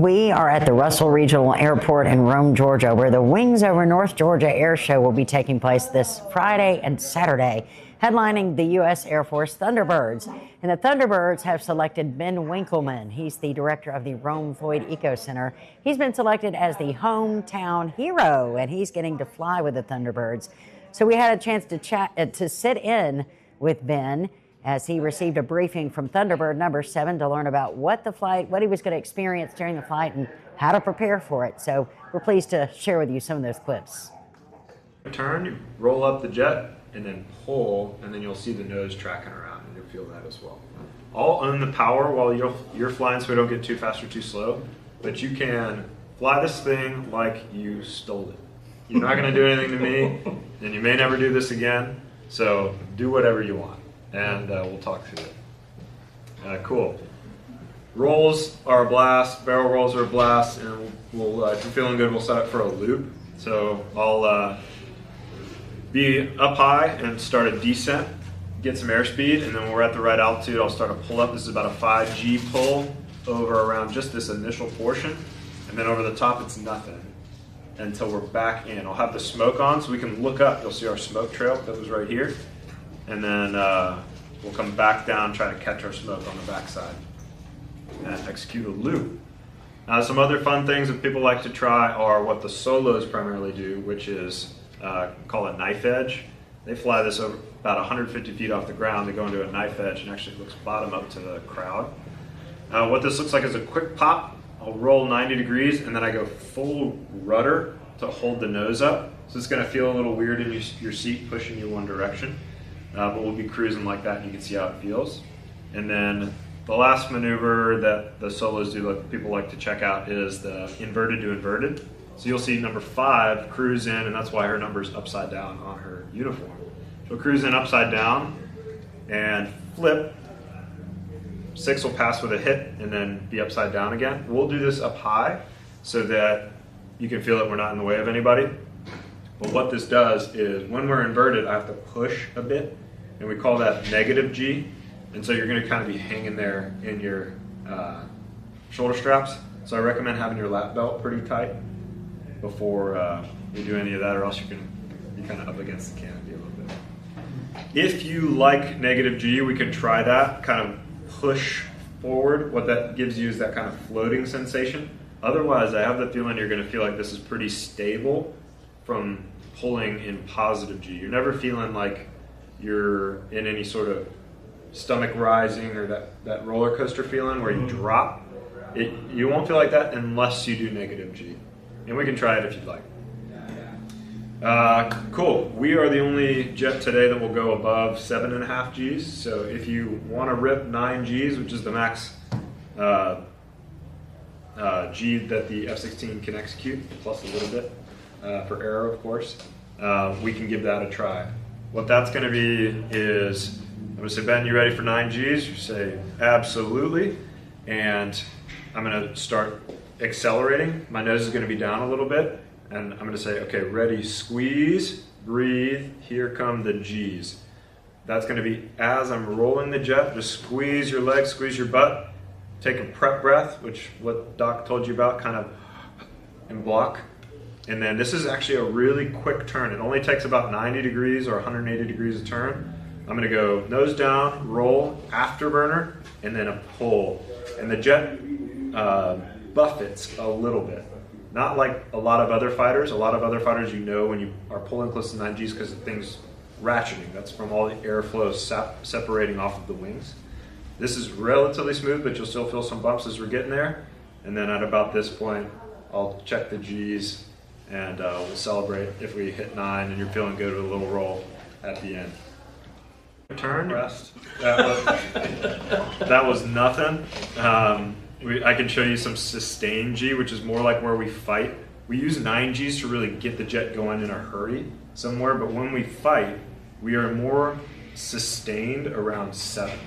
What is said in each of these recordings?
We are at the Russell Regional Airport in Rome, Georgia, where the Wings Over North Georgia Airshow will be taking place this Friday and Saturday, headlining the U.S. Air Force Thunderbirds. And the Thunderbirds have selected Ben Winkleman. He's the director of the Rome-Floyd Eco Center. He's been selected as the hometown hero, and he's getting to fly with the Thunderbirds. So we had a chance to sit in with Ben as he received a briefing from Thunderbird number 7 to learn about what he was going to experience during the flight and how to prepare for it. So we're pleased to share with you some of those clips. Turn, you roll up the jet and then pull, and then you'll see the nose tracking around, and you'll feel that as well. I'll own the power while you're flying so we don't get too fast or too slow, but you can fly this thing like you stole it. You're not going to do anything to me, and you may never do this again, so do whatever you want. And we'll talk through it. Cool. Rolls are a blast, barrel rolls are a blast, and we'll if you're feeling good, we'll set up for a loop. So I'll be up high and start a descent, get some airspeed, and then when we're at the right altitude, I'll start a pull up. This is about a 5G pull over around just this initial portion, and then over the top it's nothing until we're back in. I'll have the smoke on so we can look up. You'll see our smoke trail that was right here. And then we'll come back down, try to catch our smoke on the backside and execute a loop. Now, some other fun things that people like to try are what the solos primarily do, which is called a knife edge. They fly this over about 150 feet off the ground. They go into a knife edge and actually looks bottom up to the crowd. What this looks like is a quick pop. I'll roll 90 degrees and then I go full rudder to hold the nose up. So it's going to feel a little weird in your seat, pushing you one direction. But we'll be cruising like that and you can see how it feels. And then the last maneuver that the solos do, that people like to check out, is the inverted to inverted. So you'll see number 5 cruise in, and that's why her number's upside down on her uniform. She'll cruise in upside down and flip. 6 will pass with a hit and then be upside down again. We'll do this up high so that you can feel that we're not in the way of anybody. But what this does is when we're inverted, I have to push a bit, and we call that negative G. And so you're going to kind of be hanging there in your shoulder straps. So I recommend having your lap belt pretty tight before you do any of that, or else you can be kind of up against the canopy a little bit. If you like negative G, we can try that, kind of push forward. What that gives you is that kind of floating sensation. Otherwise, I have the feeling you're going to feel like this is pretty stable from pulling in positive G. You're never feeling like you're in any sort of stomach rising or that roller coaster feeling where you drop. You won't feel like that unless you do negative G. And we can try it if you'd like. Cool. We are the only jet today that will go above 7.5 Gs. So if you want to rip 9 Gs, which is the max G that the F-16 can execute, plus a little bit for error, of course, we can give that a try. What that's going to be is, I'm going to say, Ben, you ready for 9 Gs? You say, absolutely. And I'm going to start accelerating. My nose is going to be down a little bit. And I'm going to say, okay, ready, squeeze, breathe, here come the Gs. That's going to be as I'm rolling the jet, just squeeze your legs, squeeze your butt, take a prep breath, which what Doc told you about, kind of, and block. And then this is actually a really quick turn. It only takes about 90 degrees or 180 degrees a turn. I'm going to go nose down, roll, afterburner, and then a pull. And the jet buffets a little bit. Not like a lot of other fighters. A lot of other fighters, you know, when you are pulling close to 9 Gs because the thing's ratcheting. That's from all the airflow separating off of the wings. This is relatively smooth, but you'll still feel some bumps as we're getting there. And then at about this point, I'll check the Gs. And we'll celebrate if we hit 9 and you're feeling good with a little roll at the end. Turn, rest. That was nothing. I can show you some sustained G, which is more like where we fight. We use 9 Gs to really get the jet going in a hurry somewhere, but when we fight, we are more sustained around 7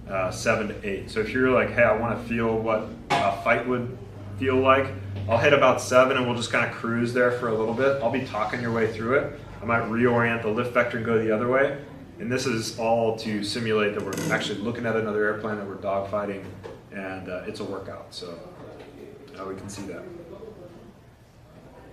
to 8. So if you're like, hey, I want to feel what a fight would feel like, I'll hit about 7 and we'll just kind of cruise there for a little bit. I'll be talking your way through it. I might reorient the lift vector and go the other way. And this is all to simulate that we're actually looking at another airplane, that we're dogfighting, and it's a workout. So We can see that.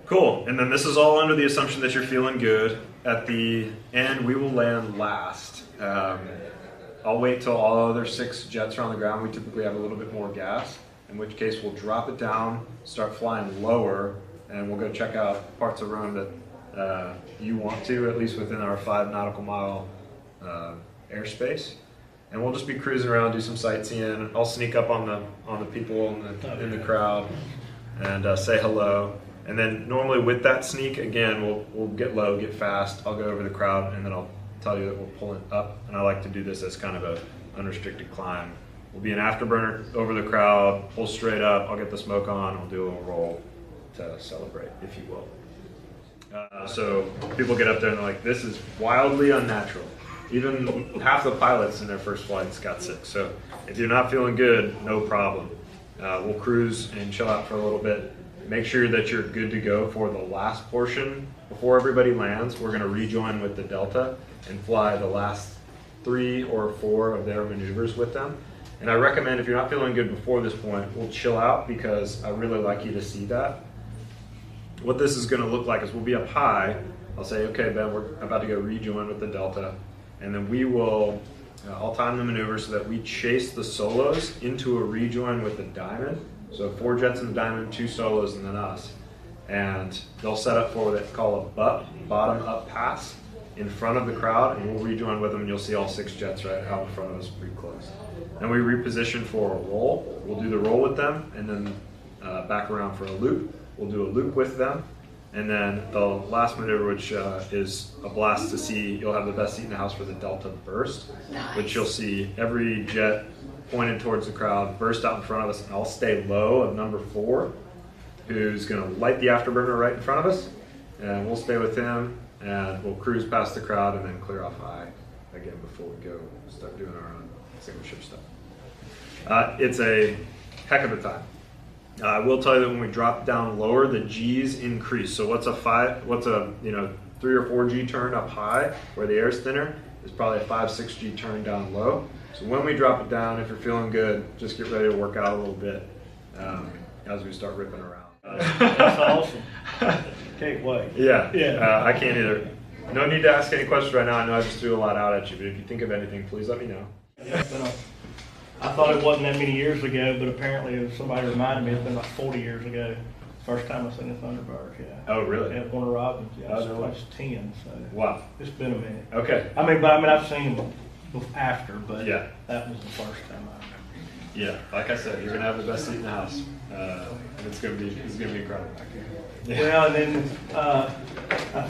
Cool, and then this is all under the assumption that you're feeling good. At the end, we will land last. I'll wait till all other 6 jets are on the ground. We typically have a little bit more gas, in which case we'll drop it down, start flying lower, and we'll go check out parts of Rome that you want to, at least within our 5 nautical mile airspace. And we'll just be cruising around, do some sightseeing. I'll sneak up on the people in the crowd and say hello. And then normally with that sneak, again, we'll get low, get fast. I'll go over the crowd, and then I'll tell you that we're pulling up. And I like to do this as kind of a unrestricted climb. We'll be an afterburner over the crowd, pull straight up. I'll get the smoke on. We'll do a little roll to celebrate, if you will. So people get up there and they're like, this is wildly unnatural. Even half the pilots in their first flights got sick. So if you're not feeling good, no problem. We'll cruise and chill out for a little bit. Make sure that you're good to go for the last portion. Before everybody lands, we're going to rejoin with the Delta and fly the last 3 or 4 of their maneuvers with them. And I recommend, if you're not feeling good before this point, we'll chill out, because I really like you to see that. What this is going to look like is we'll be up high. I'll say, okay, Ben, we're about to go rejoin with the Delta. And then we will, I'll time the maneuver so that we chase the solos into a rejoin with the Diamond. So 4 jets in the Diamond, 2 solos, and then us. And they'll set up for what they call a butt, bottom up pass, in front of the crowd, and we'll rejoin with them, and you'll see all 6 jets right out in front of us pretty close. Then we reposition for a roll. We'll do the roll with them, and then back around for a loop. We'll do a loop with them. And then the last maneuver, which is a blast to see, you'll have the best seat in the house for the Delta burst, which you'll see every jet pointed towards the crowd, burst out in front of us, and I'll stay low of number 4, who's going to light the afterburner right in front of us, and we'll stay with him, and we'll cruise past the crowd and then clear off high again before we go start doing our own single ship stuff. It's a heck of a time. I will tell you that when we drop down lower, the G's increase. So what's a 3 or 4 G turn up high where the air's thinner is probably a 5-6 G turn down low. So when we drop it down, if you're feeling good, just get ready to work out a little bit as we start ripping around. That's awesome. Can't wait. Yeah. I can't either. No need to ask any questions right now. I know I just threw a lot out at you, but if you think of anything, please let me know. I thought it wasn't that many years ago, but apparently somebody reminded me it's been like 40 years ago. First time I seen the Thunderbirds, yeah. Oh, really? At Warner Robins, yeah. Oh, really? I was 10, so. Wow. It's been a minute. Okay. I've seen them after, but yeah, that was the first time I remember. Yeah, like I said, you're gonna have the best seat in the house, and it's gonna be incredible. Yeah. Well, and then I